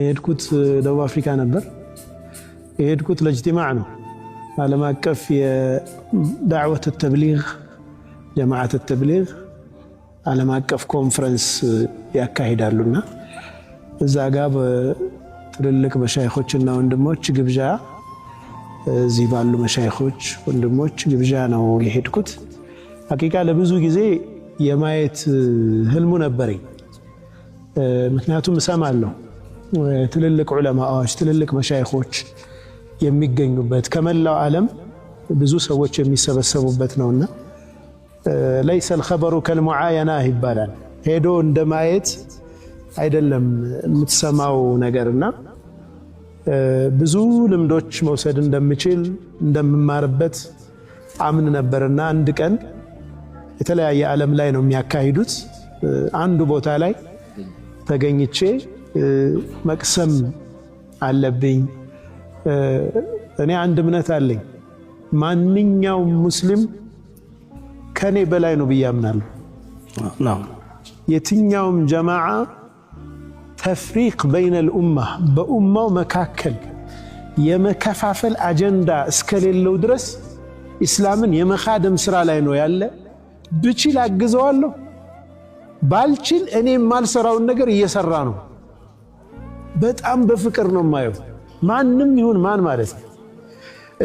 የሄድኩት ደቡብ አፍሪካ ነበር። የሄድኩት ለጅቲማዕ ነው። ዓለም አቀፍ የዳዕወት ተብሊግ ጀማዓት ተብሊግ ዓለም አቀፍ ኮንፈረንስ ያካሂዳሉና እዛ ጋር በትልልቅ መሻይኾችና ወንድሞች ግብዣ እዚህ ባሉ መሻይኾች ወንድሞች ግብዣ ነው የሄድኩት። ሐቂቃ ለብዙ ጊዜ የማየት ህልሙ ነበረኝ። ምክንያቱም እሰማለሁ ትልልቅ ዑለማዎች ትልልቅ መሻይኾች የሚገኙበት ከመላው ዓለም ብዙ ሰዎች የሚሰበሰቡበት ነውና ليس الخبر كالمعاينة ይባላል። ሄዶ እንደማየት አይደለም የምትሰማው ነገርና ብዙ ልምዶች መውሰድ እንደምችል እንደምማርበት አምን ነበርና አንድ ቀን የተለያየ ዓለም ላይ ነው የሚያካሂዱት። አንዱ ቦታ ላይ ተገኝቼ መቅሰም አለብኝ። እኔ አንድ እምነት አለኝ፣ ማንኛውም ሙስሊም ከኔ በላይ ነው ብያምናለሁ። የትኛውም ጀማዓ ተፍሪቅ በይነ ልኡማ በኡማው መካከል የመከፋፈል አጀንዳ እስከሌለው ድረስ ኢስላምን የመኻደም ስራ ላይ ነው ያለ። ብችል አግዘዋለሁ፣ ባልችል እኔ የማልሰራውን ነገር እየሰራ ነው። በጣም በፍቅር ነው ማየው። ማንም ይሁን ማን ማለት ነው።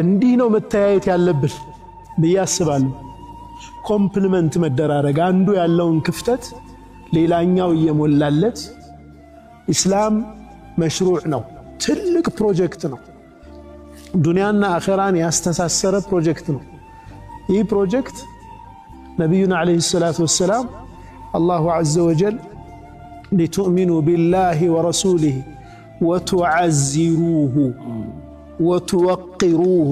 እንዲህ ነው መተያየት ያለብን ብዬ አስባለሁ። ኮምፕሊመንት መደራረግ፣ አንዱ ያለውን ክፍተት ሌላኛው እየሞላለት። ኢስላም መሽሩዕ ነው፣ ትልቅ ፕሮጀክት ነው። ዱንያና አኺራን ያስተሳሰረ ፕሮጀክት ነው። ይህ ፕሮጀክት ነቢዩና ዓለይሂ ሰላቱ ወሰላም አላሁ ዐዘ ወጀል ሊቱእሚኑ ቢላሂ ወረሱሊሂ ወቱዐዚሩሁ ወቱወቂሩሁ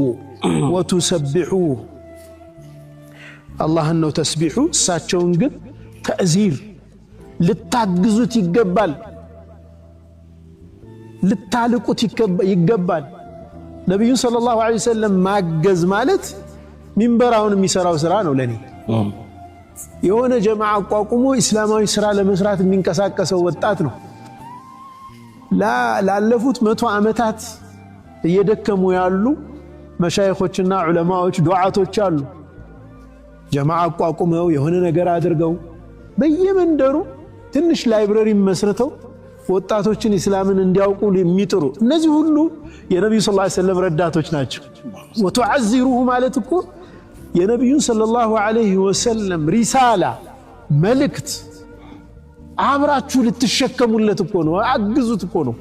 ወቱሰቢሑሁ አላህን ነው ተስቢሑ፣ እሳቸውን ግን ተእዚር ልታግዙት ይገባል፣ ልታልቁት ይገባል። ነቢዩን ሰለላሁ ዐለይሂ ወሰለም ማገዝ ማለት ሚንበራውን የሚሰራው ስራ ነው። ለኔ የሆነ ጀማዓ አቋቁሞ እስላማዊ ስራ ለመስራት የሚንቀሳቀሰው ወጣት ነው። ላለፉት 100 ዓመታት እየደከሙ ያሉ መሻይኾችና ዑለማዎች ዱዓቶች አሉ። ጀማዓ አቋቁመው የሆነ ነገር አድርገው በየመንደሩ ትንሽ ላይብረሪ መስርተው ወጣቶችን እስላምን እንዲያውቁ የሚጥሩ እነዚህ ሁሉ የነብዩ ሰለላሁ ዐለይሂ ወሰለም ረዳቶች ናቸው። ወቱዐዚሩሁ ማለት እኮ የነብዩን ሰለላሁ ዐለይሂ ወሰለም ሪሳላ መልእክት አብራችሁ ልትሸከሙለት እኮ ነው፣ አግዙት እኮ ነው።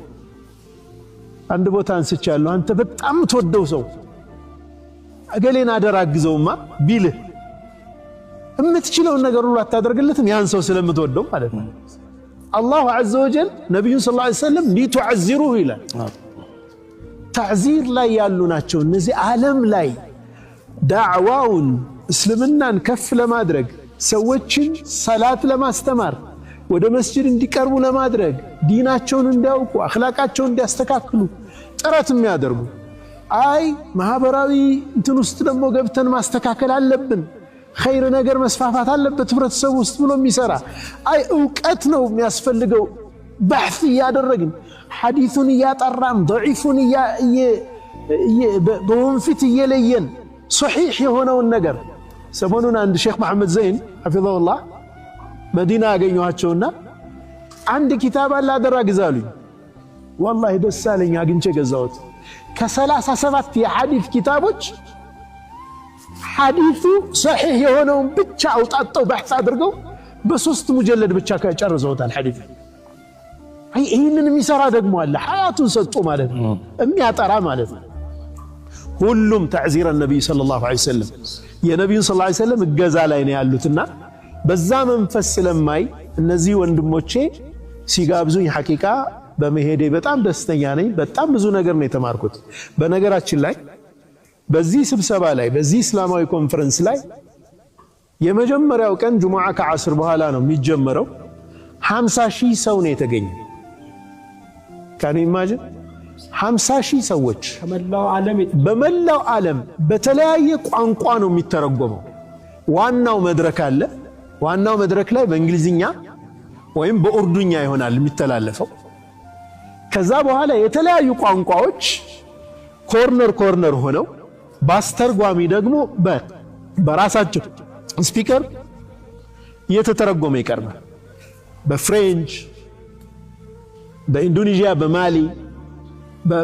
አንድ ቦታ አንስቻለሁ። አንተ በጣም ተወደው ሰው አገሌን አደራ አግዘውማ ቢልህ የምትችለውን ነገር ሁሉ አታደርግለትም፣ ያን ሰው ስለምትወደው ማለት ነው። አላሁ ዐዘ ወጀል ነብዩን ሰለላሁ ዐለይሂ ወሰለም ሊቱዐዚሩሁ ይላል። ተዕዚር ላይ ያሉ ናቸው እነዚህ። ዓለም ላይ ዳዕዋውን እስልምናን ከፍ ለማድረግ ሰዎችን ሰላት ለማስተማር ወደ መስጂድ እንዲቀርቡ ለማድረግ ዲናቸውን እንዲያውቁ አኽላቃቸውን እንዲያስተካክሉ ጥረት የሚያደርጉ አይ ማህበራዊ እንትን ውስጥ ደግሞ ገብተን ማስተካከል አለብን፣ ኸይር ነገር መስፋፋት አለበት ህብረተሰቡ ውስጥ ብሎ የሚሰራ አይ ዕውቀት ነው የሚያስፈልገው በሕፍ እያደረግን ሐዲሱን እያጠራን ضعيفን በወንፊት እየለየን ሶሒሕ የሆነውን ነገር። ሰሞኑን አንድ ሼክ መሐመድ ዘይን ሐፊዘሁላህ መዲና አገኘኋቸውና አንድ ኪታብ አለ አደራ ግዛሉኝ። ወላሂ ደስ አለኝ፣ አግኝቼ ገዛሁት። ከ37 የሐዲስ ኪታቦች ሐዲሱ ሶሒሕ የሆነውን ብቻ አውጣጣው በሕፍ አድርገው በ3 ሙጀለድ ብቻ ከጨርሰውታል ሐዲስ። አይ ይህንን የሚሰራ ደግሞ አለ፣ ሐያቱን ሰጡ ማለት ነው፣ የሚያጠራ ማለት ነው። ሁሉም ተዕዚር ነብይ ሰለላሁ ዐለይሂ ወሰለም የነብዩን ሰለላሁ ዐለይሂ ወሰለም እገዛ ላይ ነው ያሉትና በዛ መንፈስ ስለማይ እነዚህ ወንድሞቼ ሲጋብዙኝ ሐቂቃ በመሄዴ በጣም ደስተኛ ነኝ። በጣም ብዙ ነገር ነው የተማርኩት። በነገራችን ላይ በዚህ ስብሰባ ላይ በዚህ እስላማዊ ኮንፈረንስ ላይ የመጀመሪያው ቀን ጁሙዓ ከዓስር በኋላ ነው የሚጀመረው። 50,000 ሰው ነው የተገኘ። ካን ኢማጂን 50,000 ሰዎች በመላው ዓለም በተለያየ ቋንቋ ነው የሚተረጎመው። ዋናው መድረክ አለ። ዋናው መድረክ ላይ በእንግሊዝኛ ወይም በኡርዱኛ ይሆናል የሚተላለፈው። ከዛ በኋላ የተለያዩ ቋንቋዎች ኮርነር ሆነው ባስተርጓሚ ደግሞ በራሳቸው ስፒከር እየተተረጎመ ይቀርባል። በፍሬንች፣ በኢንዶኔዥያ፣ በማሊ፣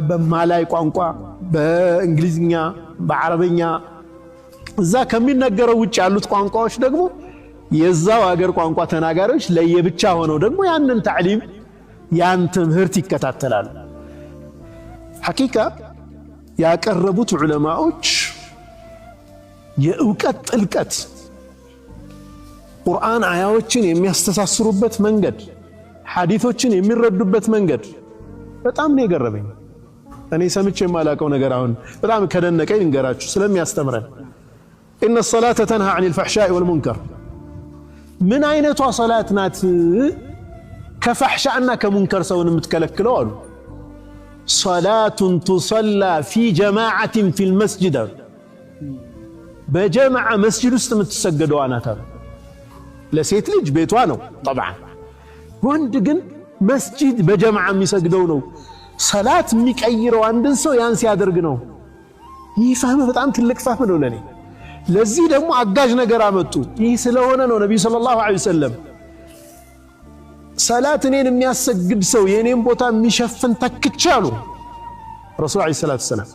በማላይ ቋንቋ፣ በእንግሊዝኛ፣ በአረበኛ እዛ ከሚነገረው ውጭ ያሉት ቋንቋዎች ደግሞ የዛው ሀገር ቋንቋ ተናጋሪዎች ለየብቻ ሆነው ደግሞ ያንን ተዕሊም ያን ትምህርት ይከታተላሉ። ሐቂቃ ያቀረቡት ዑለማዎች የእውቀት ጥልቀት ቁርአን አያዎችን የሚያስተሳስሩበት መንገድ፣ ሐዲሶችን የሚረዱበት መንገድ በጣም ነው የገረመኝ። እኔ ሰምቼ የማላቀው ነገር አሁን በጣም ከደነቀኝ እንገራችሁ ስለሚያስተምረን ኢነ ሰላተ ተንሃ ዐኒል ፈሕሻኢ ወልሙንከር። ምን አይነቷ ሰላት ናት ከፈሕሻእና ከሙንከር ሰውን የምትከለክለው አሉ። ሰላቱን ቱሰላ ፊ ጀማዓትን ፊል መስጂድ፣ በጀማዓ መስጂድ ውስጥ የምትሰገደዋ ናት አሉ። ለሴት ልጅ ቤቷ ነው ጠብዓን፣ ወንድ ግን መስጂድ በጀማዓ የሚሰግደው ነው። ሰላት የሚቀይረው አንድን ሰው ያን ሲያደርግ ነው። ይህ ፋህም በጣም ትልቅ ፋህም ነው ለኔ። ለዚህ ደግሞ አጋዥ ነገር አመጡ። ይህ ስለሆነ ነው ነብዩ ሰለላሁ ዐለይሂ ወሰለም ሰላት እኔን የሚያሰግድ ሰው የኔን ቦታ የሚሸፍን ተክቼ አሉ ረሱል ዐለይሂ ሰላቱ ወሰላም።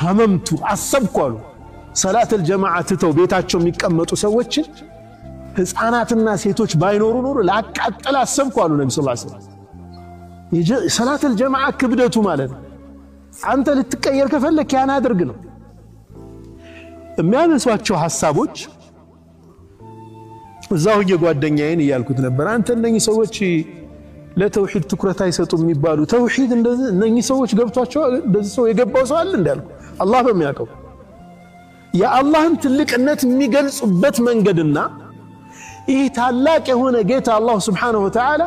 ሀመምቱ አሰብኩ አሉ ሰላተል ጀማዓ ትተው ቤታቸው የሚቀመጡ ሰዎችን ህፃናትና ሴቶች ባይኖሩ ኖሮ ላቃጠል አሰብኩ አሉ ነብዩ ሰለላሁ ዐለይሂ ወሰለም። ሰላተል ጀማዓ ክብደቱ ማለት ነው። አንተ ልትቀየር ከፈለክ ያን አድርግ ነው። የሚያነሷቸው ሐሳቦች እዛው የጓደኛዬን እያልኩት ነበር። አንተ እነኚህ ሰዎች ለተውሂድ ትኩረት አይሰጡም የሚባሉ ተውሂድ እንደዚህ እነኚህ ሰዎች ገብቷቸው እንደዚህ ሰው የገባው ሰው አለ እንዳልኩ አላህ በሚያውቀው የአላህን ትልቅነት የሚገልጹበት መንገድና ይህ ታላቅ የሆነ ጌታ አላህ ሱብሓነሁ ወተዓላ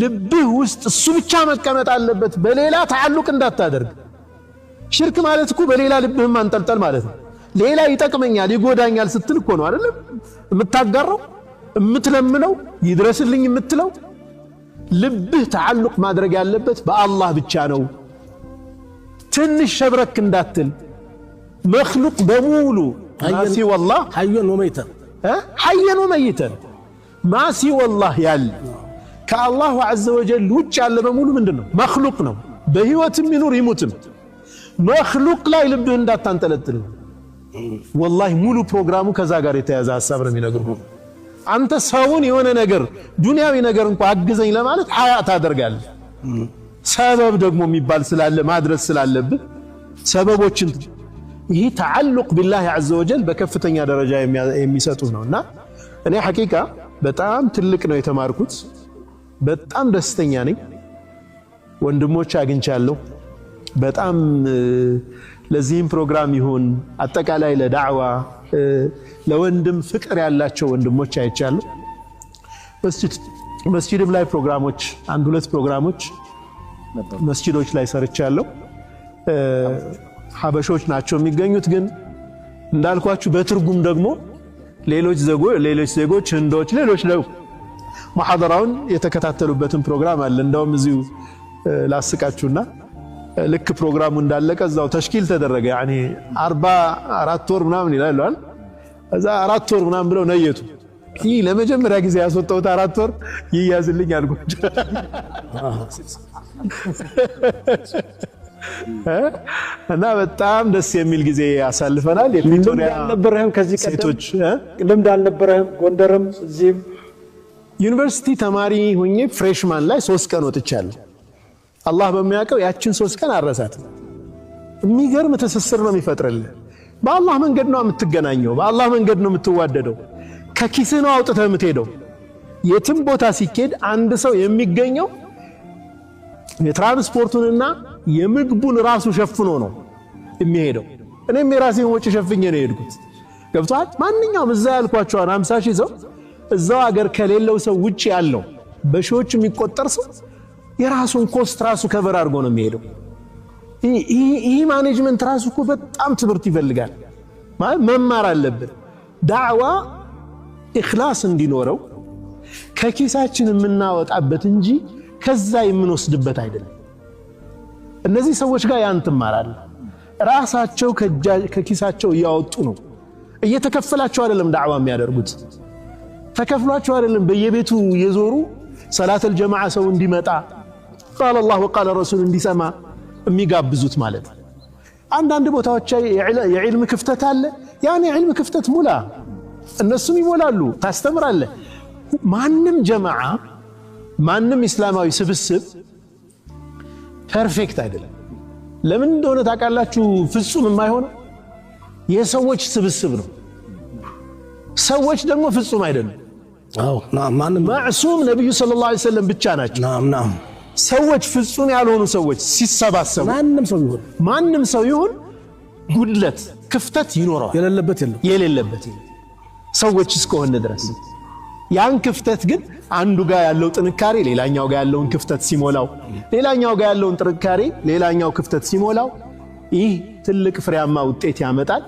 ልብህ ውስጥ እሱ ብቻ መቀመጥ አለበት፣ በሌላ ተዓልቅ እንዳታደርግ። ሽርክ ማለት እኮ በሌላ ልብህም አንጠልጠል ማለት ነው። ሌላ ይጠቅመኛል ይጎዳኛል ስትል እኮ ነው አይደለም የምታጋራው የምትለምነው ይድረስልኝ የምትለው። ልብህ ተዓልቅ ማድረግ ያለበት በአላህ ብቻ ነው። ትንሽ ሸብረክ እንዳትል። መክሉቅ በሙሉ ማሲ ወላህ ሐዩን ወመይተን ሐየን ወመይተን ማሲ ወላህ ያለ ከአላሁ ዐዘ ወጀል ውጭ ያለ በሙሉ ምንድነው? መክሉቅ ነው። በህይወትም ይኑር ይሙትም መክሉቅ ላይ ልብህ እንዳታንጠለጥል። ወላሂ ሙሉ ፕሮግራሙ ከዛ ጋር የተያዘ ሐሳብ ነው የሚነግሩህ። አንተ ሰውን የሆነ ነገር ዱንያዊ ነገር እንኳን አግዘኝ ለማለት ሐያ ታደርጋለህ። ሰበብ ደግሞ የሚባል ስላለ ማድረስ ስላለብህ ሰበቦችን ይህ ተዓልቅ ቢላሂ ዐዘ ወጀል በከፍተኛ ደረጃ የሚሰጡህ ነውና እኔ ሐቂቃ በጣም ትልቅ ነው የተማርኩት። በጣም ደስተኛ ነኝ። ወንድሞች አግኝቻለሁ። በጣም ለዚህም ፕሮግራም ይሁን አጠቃላይ ለዳዕዋ ለወንድም ፍቅር ያላቸው ወንድሞች አይቻለሁ። መስጂድም ላይ ፕሮግራሞች አንድ ሁለት ፕሮግራሞች መስጂዶች ላይ ሰርቻለሁ። ሀበሾች ናቸው የሚገኙት፣ ግን እንዳልኳችሁ በትርጉም ደግሞ ሌሎች ዜጎች ህንዶች፣ ሌሎች ነው ሙሐደራውን የተከታተሉበትን ፕሮግራም አለ። እንደውም እዚሁ ላስቃችሁና ልክ ፕሮግራሙ እንዳለቀ እዛው ተሽኪል ተደረገ። ያኒ 44 ወር ምናምን ይላል አይደል? እዛ 4 ወር ምናምን ብለው ነየቱ። ይህ ለመጀመሪያ ጊዜ ያስወጣሁት 4 ወር ይያዝልኝ አልኳቸው እና በጣም ደስ የሚል ጊዜ ያሳልፈናል። የፕሪቶሪያ አልነበረህም? ከዚህ ሴቶች ልምድ አልነበረህም? ጎንደርም እዚህም ዩኒቨርሲቲ ተማሪ ሆኜ ፍሬሽማን ላይ 3 ቀን ወጥቻለሁ። አላህ በሚያውቀው ያችን 3 ቀን አረሳት። የሚገርም ትስስር ነው የሚፈጥርልህ። በአላህ መንገድ ነው የምትገናኘው፣ በአላህ መንገድ ነው የምትዋደደው። ከኪስህ ነው አውጥተህ የምትሄደው። የትም ቦታ ሲኬድ አንድ ሰው የሚገኘው የትራንስፖርቱንና የምግቡን ራሱ ሸፍኖ ነው የሚሄደው። እኔም የራሴን ወጪ ሸፍኜ ነው የሄድኩት። ገብቷል? ማንኛውም እዛ ያልኳቸው 50 ሺህ ሰው እዛው ሀገር ከሌለው ሰው ውጪ ያለው በሺዎች የሚቆጠር ሰው የራሱን ኮስት ራሱ ከበር አድርጎ ነው የሚሄደው። ይህ ማኔጅመንት ራሱ እኮ በጣም ትምህርት ይፈልጋል። ማለት መማር አለብን። ዳዕዋ ኢኽላስ እንዲኖረው ከኪሳችን የምናወጣበት እንጂ ከዛ የምንወስድበት አይደለም። እነዚህ ሰዎች ጋር ያን ትማራለህ። ራሳቸው ከኪሳቸው እያወጡ ነው። እየተከፈላቸው አይደለም ዳዕዋ የሚያደርጉት፣ ተከፍሏቸው አይደለም በየቤቱ የዞሩ ሰላተል ጀማዓ ሰው እንዲመጣ ቃለ አላህ ወቃለ ረሱል እንዲሰማ የሚጋብዙት ማለት። አንዳንድ ቦታዎች የዕልም ክፍተት አለ። ያን የዕልም ክፍተት ሙላ፣ እነሱም ይሞላሉ፣ ታስተምራለህ። ማንም ጀማዓ ማንም እስላማዊ ስብስብ ፐርፌክት አይደለም። ለምን እንደሆነ ታውቃላችሁ? ፍጹም የማይሆነው የሰዎች ስብስብ ነው። ሰዎች ደግሞ ፍጹም አይደሉም። ማዕሱም ነብዩ ሰለላሁ ዐለይሂ ወሰለም ብቻ ናቸው። ሰዎች ፍጹም ያልሆኑ ሰዎች ሲሰባሰቡ ማንም ሰው ይሁን ጉድለት ክፍተት ይኖረዋል። የሌለበት ሰዎች እስከሆነ ድረስ ያን ክፍተት ግን አንዱ ጋር ያለው ጥንካሬ ሌላኛው ጋር ያለውን ክፍተት ሲሞላው፣ ሌላኛው ጋር ያለውን ጥንካሬ ሌላኛው ክፍተት ሲሞላው ይህ ትልቅ ፍሬያማ ውጤት ያመጣል።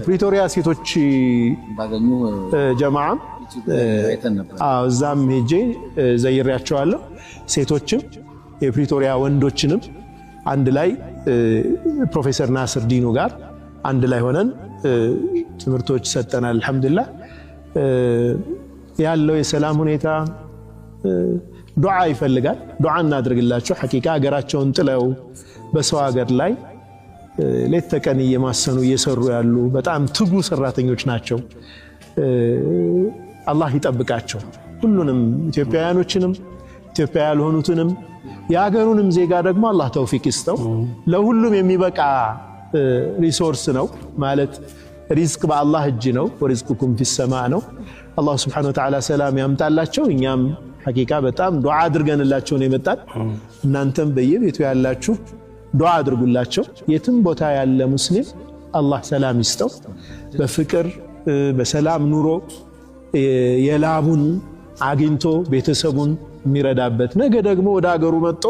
ፕሪቶሪያ ሴቶች ባገኙ ጀማዓም እዛም ሄጄ ዘይሬያቸዋለሁ። ሴቶችም የፕሪቶሪያ ወንዶችንም አንድ ላይ ፕሮፌሰር ናስር ዲኑ ጋር አንድ ላይ ሆነን ትምህርቶች ሰጠናል። አልሐምዱሊላህ ያለው የሰላም ሁኔታ ዱዓ ይፈልጋል። ዱዓ እናድርግላቸው። ሐቂቃ ሀገራቸውን ጥለው በሰው ሀገር ላይ ሌት ተቀን እየማሰኑ እየሰሩ ያሉ በጣም ትጉ ሰራተኞች ናቸው። አላህ ይጠብቃቸው ሁሉንም፣ ኢትዮጵያውያኖችንም ኢትዮጵያ ያልሆኑትንም የሀገሩንም ዜጋ ደግሞ አላህ ተውፊቅ ይስጠው። ለሁሉም የሚበቃ ሪሶርስ ነው ማለት ሪዝቅ በአላህ እጅ ነው። ወሪዝቁኩም ፊሰማ ነው። አላህ ሱብሓነሁ ወተዓላ ሰላም ያምጣላቸው። እኛም ሐቂቃ በጣም ዱዓ አድርገንላቸው ነው የመጣን። እናንተም በየቤቱ ያላችሁ ዱዓ አድርጉላቸው። የትም ቦታ ያለ ሙስሊም አላህ ሰላም ይስጠው፣ በፍቅር በሰላም ኑሮ የላቡን አግኝቶ ቤተሰቡን የሚረዳበት ነገ ደግሞ ወደ አገሩ መጥቶ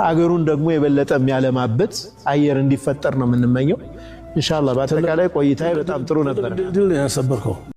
አገሩን ደግሞ የበለጠ የሚያለማበት አየር እንዲፈጠር ነው የምንመኘው። ኢንሻአላህ በአጠቃላይ ቆይታዬ በጣም ጥሩ ነበር።